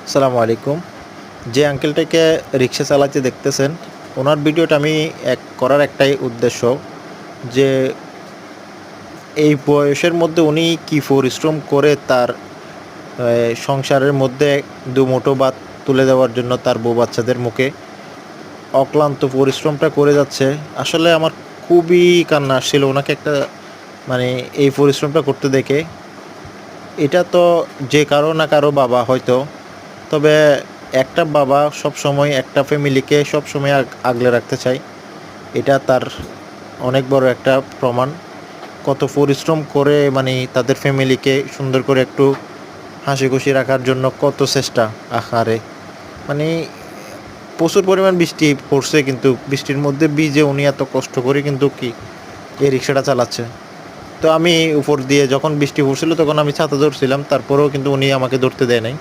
আসসালামু আলাইকুম। যে আঙ্কেলটাকে রিক্সা চালাতে দেখতেছেন, ওনার ভিডিওটা আমি করার একটাই উদ্দেশ্য যে এই বয়সের মধ্যে উনি কি পরিশ্রম করে তার সংসারের মধ্যে দুমুঠো ভাত তুলে দেওয়ার জন্য তার বউ বাচ্চাদের মুখে অক্লান্ত পরিশ্রমটা করে যাচ্ছে। আসলে আমার খুবই কান্না আসছিল ওনাকে একটা মানে এই পরিশ্রমটা করতে দেখে। এটা তো যে কারো না কারো বাবা হয়তো। তবে একটা বাবা সবসময় একটা ফ্যামিলিকে সবসময় আগলে রাখতে চায়। এটা তার অনেক বড় একটা প্রমাণ। কত পরিশ্রম করে তাদের ফ্যামিলিকে সুন্দর করে একটু হাসিখুশি রাখার জন্য কত চেষ্টা। আহারে! মানে প্রচুর পরিমাণ বৃষ্টি পড়ছে কিন্তু বৃষ্টির মধ্যে ভিজে উনি এত কষ্ট করে কিন্তু এই রিক্সাটা চালাচ্ছে। তো আমি উপর দিয়ে যখন বৃষ্টি পড়ছিল তখন আমি ছাতা ধরছিলাম। তারপরেও কিন্তু উনি আমাকে ধরতে দেয় নাই।